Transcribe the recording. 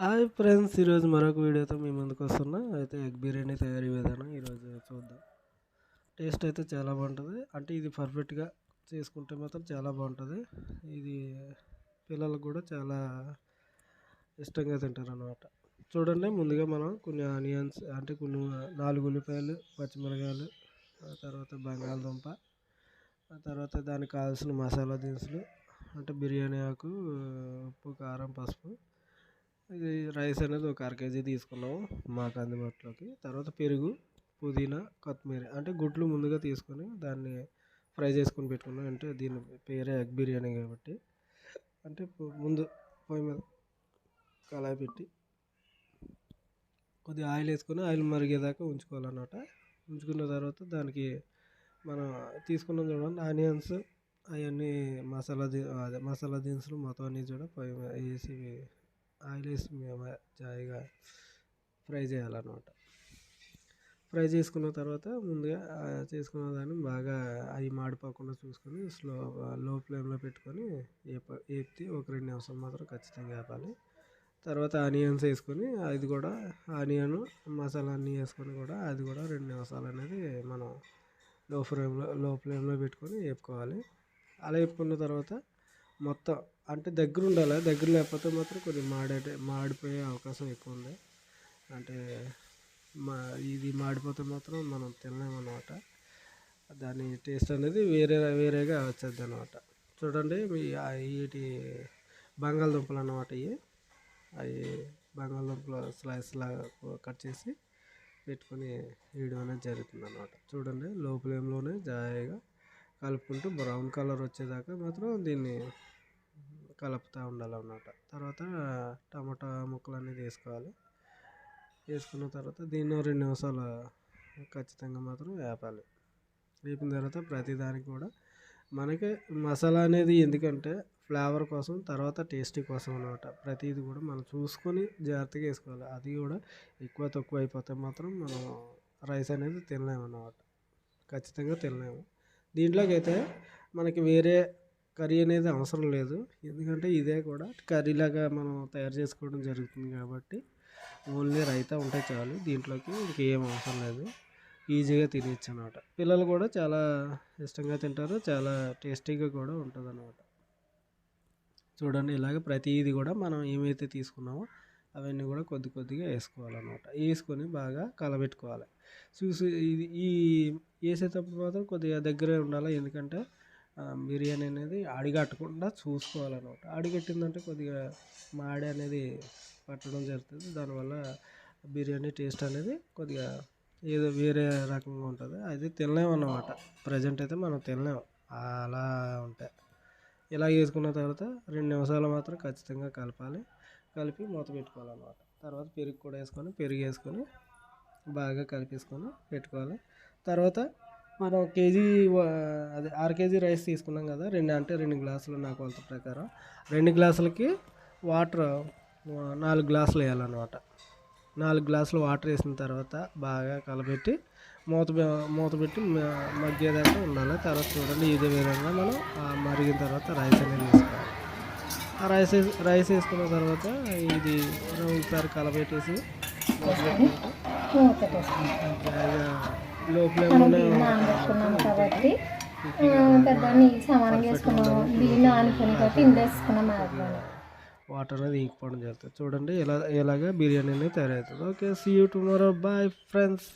Hi friends, ఈరోజు మరొక వీడియోతో మీ ముందుకు వస్తున్నా. అయితే ఎగ్ బిర్యానీ తయారీ విధానం ఈరోజు చూద్దాం. టేస్ట్ అయితే చాలా బాగుంటుంది. అంటే ఇది పర్ఫెక్ట్గా చేసుకుంటే మాత్రం చాలా బాగుంటుంది. ఇది పిల్లలకు కూడా చాలా ఇష్టంగా తింటారు అన్నమాట. చూడండి, ముందుగా మనం కొన్ని ఆనియన్స్ అంటే కొన్ని 4 ఉల్లిపాయలు, పచ్చిమిరకాయలు, ఆ తర్వాత బంగాళదుంప, ఆ తర్వాత దానికి కావాల్సిన మసాలా దినుసులు అంటే బిర్యానీ ఆకు, ఉప్పు, కారం, పసుపు. ఇది రైస్ అనేది ఒక 1/2 కేజీ తీసుకున్నాము మాకు అందుబాటులోకి. తర్వాత పెరుగు, పుదీనా, కొత్తిమీర అంటే గుడ్లు ముందుగా తీసుకొని దాన్ని ఫ్రై చేసుకొని పెట్టుకున్నాం. అంటే దీని పేరే ఎగ్ బిర్యానీ కాబట్టి. అంటే ముందు పొయ్యి మీద కళాయి పెట్టి కొద్దిగా ఆయిల్ వేసుకొని ఆయిల్ మరిగేదాకా ఉంచుకోవాలన్నమాట. ఉంచుకున్న తర్వాత దానికి మనం తీసుకున్నాం చూడండి ఆనియన్స్, అవన్నీ మసాలా దినుసులు మొత్తం అన్నీ కూడా పొయ్యి మీద వేసి ఆయిల్ వేసి మేము జాయిగా ఫ్రై చేయాలన్నమాట. ఫ్రై చేసుకున్న తర్వాత ముందుగా చేసుకున్న దాన్ని బాగా అవి మాడిపోకుండా చూసుకొని లో ఫ్లేమ్లో పెట్టుకొని వేపి ఒక 2 నిమిషాలు మాత్రం ఖచ్చితంగా వేపాలి. తర్వాత ఆనియన్స్ వేసుకొని అది కూడా ఆనియన్ మసాలా అన్నీ వేసుకొని కూడా అది కూడా 2 నిమిషాలు అనేది మనం లో ఫ్లేమ్లో పెట్టుకొని వేపుకోవాలి. అలా వేపుకున్న తర్వాత మొత్తం అంటే దగ్గర ఉండాలి. దగ్గర లేకపోతే మాత్రం కొద్దిగా మాడిపోయే అవకాశం ఎక్కువ ఉంది. అంటే ఇది మాడిపోతే మాత్రం మనం తినలేమన్నమాట. దాని టేస్ట్ అనేది వేరేగా వచ్చేది అన్నమాట. చూడండి, వీటి బంగాళదుంపలు అన్నమాట. అవి బంగాళదుంపలు స్లైస్ లాగా కట్ చేసి పెట్టుకొని వేయడం అనేది జరుగుతుంది అన్నమాట. చూడండి, లో ఫ్లేమ్లోనే జాయిగా కలుపుకుంటూ బ్రౌన్ కలర్ వచ్చేదాకా మాత్రం దీన్ని కలుపుతూ ఉండాలన్నమాట. తర్వాత టమాటా ముక్కలు అనేది వేసుకోవాలి. వేసుకున్న తర్వాత దీన్ని 2 నిమిషాలు ఖచ్చితంగా మాత్రం వేపాలి. వేపిన తర్వాత ప్రతిదానికి కూడా మనకి మసాలా అనేది ఎందుకంటే ఫ్లేవర్ కోసం, తర్వాత టేస్టీ కోసం అన్నమాట. ప్రతిది కూడా మనం చూసుకొని జాగ్రత్తగా వేసుకోవాలి. అది కూడా ఎక్కువ తక్కువ అయిపోతే మాత్రం మనం రైస్ అనేది తినలేము అన్నమాట. ఖచ్చితంగా తినలేము. దీంట్లోకి అయితే మనకి వేరే కర్రీ అనేది అవసరం లేదు. ఎందుకంటే ఇదే కూడా కర్రీలాగా మనం తయారు చేసుకోవడం జరుగుతుంది కాబట్టి ఓన్లీ రైతా ఉంటే చాలు. దీంట్లోకి ఇంకేం అవసరం లేదు. ఈజీగా తినేయచ్చు అన్నమాట. పిల్లలు కూడా చాలా ఇష్టంగా తింటారు. చాలా టేస్టీగా కూడా ఉంటుంది అన్నమాట. చూడండి, ఇలాగ ప్రతిదీ కూడా మనం ఏమైతే తీసుకున్నామో అవన్నీ కూడా కొద్దిగా వేసుకోవాలన్నమాట. వేసుకొని బాగా కలబెట్టుకోవాలి. ఈ వేసేటప్పుడు మాత్రం కొద్దిగా దగ్గరే ఉండాలి. ఎందుకంటే బిర్యానీ అనేది అడిగట్టకుండా చూసుకోవాలన్నమాట. అడిగట్టిందంటే కొద్దిగా మాడి అనేది పట్టడం జరుగుతుంది. దానివల్ల బిర్యానీ టేస్ట్ అనేది కొద్దిగా ఏదో వేరే రకంగా ఉంటుంది. అది తినలేము అన్నమాట. ప్రజెంట్ అయితే మనం తినలేము అలా ఉంటాయి. ఇలా వేసుకున్న తర్వాత 2 నిమిషాలు మాత్రం ఖచ్చితంగా కలపాలి. కలిపి మూత పెట్టుకోవాలన్నమాట. తర్వాత పెరుగు కూడా వేసుకొని బాగా కలిపేసుకొని పెట్టుకోవాలి. తర్వాత మనం అదే 6 కేజీ రైస్ తీసుకున్నాం కదా, 2 గ్లాసులు నా కొలత ప్రకారం 2 గ్లాసులకి వాటర్ 4 గ్లాసులు వేయాలన్నమాట. 4 గ్లాసులు వాటర్ వేసిన తర్వాత బాగా కలబెట్టి మూత పెట్టి మగ్గేదాకా ఉండాలి. తర్వాత చూడండి, ఇదే విధంగా మనం మరిగిన తర్వాత రైస్ అనేది వేసుకోవాలి. ఆ రైస్ వేసుకున్న తర్వాత ఇది ఒకసారి కలబెట్టేసి లో ఫ్లేమ్లోనే కాబట్టి పెద్ద నీళ్ళు సమానంగా వేసుకున్నాము. బియ్యం నానుకొని కాబట్టి ఇంత వేసుకున్నాం. వాటర్ అనేది ఇంకిపోవడం జరుగుతుంది. చూడండి, ఎలాగ బిర్యానీ అనేది తయారవుతుంది. Okay, see you tomorrow. Bye friends.